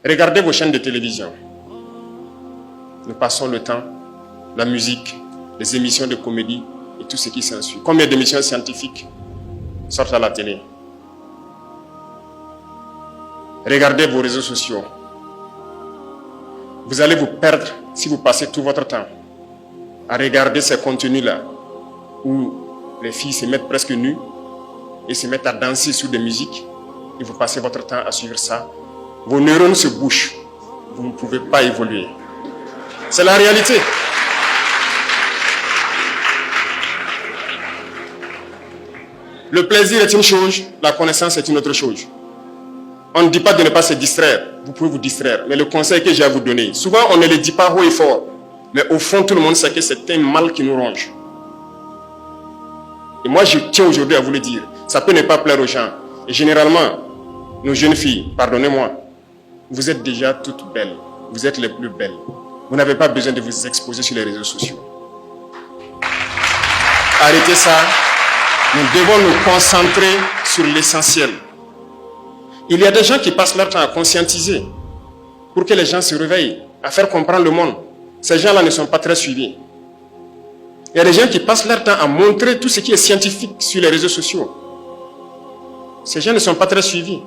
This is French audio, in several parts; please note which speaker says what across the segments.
Speaker 1: Regardez vos chaînes de télévision. Nous passons le temps, la musique, les émissions de comédie et tout ce qui s'ensuit. Combien d'émissions scientifiques sortent à la télé? Regardez vos réseaux sociaux. Vous allez vous perdre si vous passez tout votre temps à regarder ces contenus-là où les filles se mettent presque nues et se mettent à danser sur des musiques et vous passez votre temps à suivre ça. Vos neurones se bouchent. Vous ne pouvez pas évoluer. C'est la réalité. Le plaisir est une chose, la connaissance est une autre chose. On ne dit pas de ne pas se distraire. Vous pouvez vous distraire. Mais le conseil que j'ai à vous donner, souvent on ne le dit pas haut et fort. Mais au fond, tout le monde sait que c'est un mal qui nous ronge. Et moi, je tiens aujourd'hui à vous le dire. Ça peut ne pas plaire aux gens. Et généralement, nos jeunes filles, pardonnez-moi, vous êtes déjà toutes belles. Vous êtes les plus belles. Vous n'avez pas besoin de vous exposer sur les réseaux sociaux. Arrêtez ça. Nous devons nous concentrer sur l'essentiel. Il y a des gens qui passent leur temps à conscientiser pour que les gens se réveillent, à faire comprendre le monde. Ces gens-là ne sont pas très suivis. Il y a des gens qui passent leur temps à montrer tout ce qui est scientifique sur les réseaux sociaux. Ces gens ne sont pas très suivis.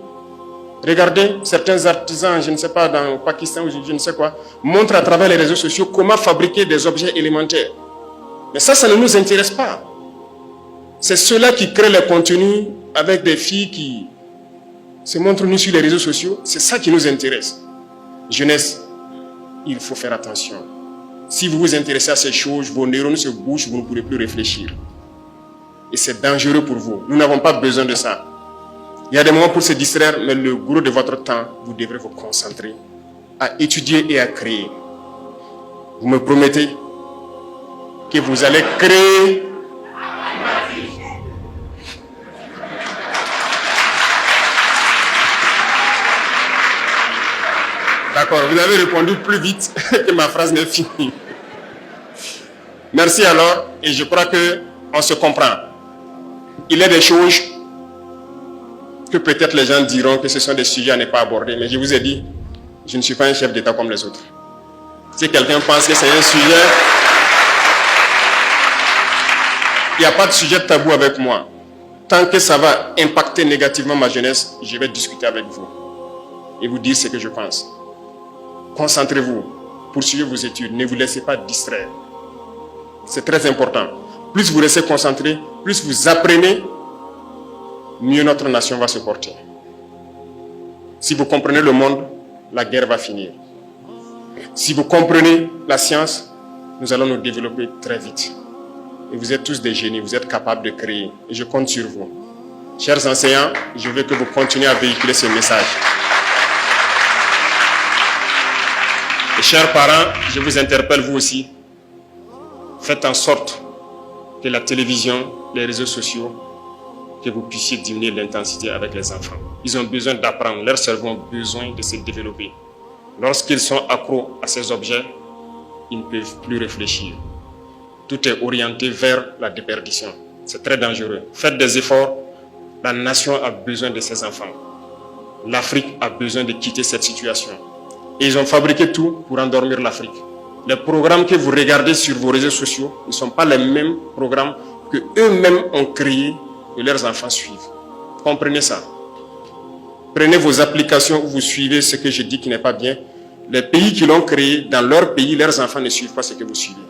Speaker 1: Regardez, certains artisans, je ne sais pas, dans le Pakistan ou je ne sais quoi, montrent à travers les réseaux sociaux comment fabriquer des objets élémentaires. Mais ça ne nous intéresse pas. C'est ceux-là qui créent les contenus avec des filles qui se montrent nues sur les réseaux sociaux. C'est ça qui nous intéresse. Jeunesse, il faut faire attention. Si vous vous intéressez à ces choses, vos neurones se bouchent, vous ne pourrez plus réfléchir. Et c'est dangereux pour vous. Nous n'avons pas besoin de ça. Il y a des moments pour se distraire, mais le gros de votre temps, vous devrez vous concentrer à étudier et à créer. Vous me promettez que vous allez créer. D'accord, vous avez répondu plus vite que ma phrase n'est finie. Merci alors, et je crois qu'on se comprend. Il y a des choses que peut-être les gens diront que ce sont des sujets à ne pas aborder, mais je vous ai dit, je ne suis pas un chef d'État comme les autres. Si quelqu'un pense que c'est un sujet, il n'y a pas de sujet tabou avec moi. Tant que ça va impacter négativement ma jeunesse, je vais discuter avec vous et vous dire ce que je pense. Concentrez-vous, poursuivez vos études, ne vous laissez pas distraire. C'est très important. Plus vous restez concentré, plus vous apprenez, mieux notre nation va se porter. Si vous comprenez le monde, la guerre va finir. Si vous comprenez la science, nous allons nous développer très vite. Et vous êtes tous des génies, vous êtes capables de créer. Et je compte sur vous. Chers enseignants, je veux que vous continuiez à véhiculer ce message. Et chers parents, je vous interpelle vous aussi. Faites en sorte que la télévision, les réseaux sociaux, que vous puissiez diminuer l'intensité avec les enfants. Ils ont besoin d'apprendre, leurs cerveaux ont besoin de se développer. Lorsqu'ils sont accros à ces objets, ils ne peuvent plus réfléchir. Tout est orienté vers la déperdition. C'est très dangereux. Faites des efforts. La nation a besoin de ses enfants. L'Afrique a besoin de quitter cette situation. Et ils ont fabriqué tout pour endormir l'Afrique. Les programmes que vous regardez sur vos réseaux sociaux ne sont pas les mêmes programmes que eux-mêmes ont créés et leurs enfants suivent. Comprenez ça. Prenez vos applications où vous suivez ce que je dis qui n'est pas bien. Les pays qui l'ont créé, dans leur pays, leurs enfants ne suivent pas ce que vous suivez.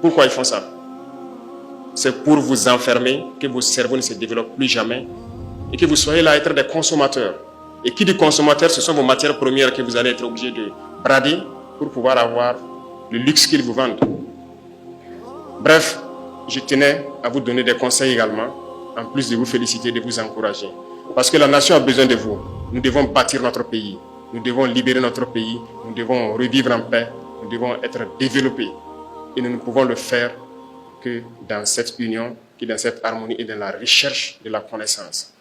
Speaker 1: Pourquoi ils font ça? C'est pour vous enfermer, que vos cerveaux ne se développent plus jamais et que vous soyez là à être des consommateurs. Et qui dit consommateur, ce sont vos matières premières que vous allez être obligés de brader pour pouvoir avoir le luxe qu'ils vous vendent. Bref, je tenais à vous donner des conseils également, en plus de vous féliciter, de vous encourager. Parce que la nation a besoin de vous. Nous devons bâtir notre pays. Nous devons libérer notre pays. Nous devons revivre en paix. Nous devons être développés. Et nous ne pouvons le faire que dans cette union, que dans cette harmonie et dans la recherche de la connaissance.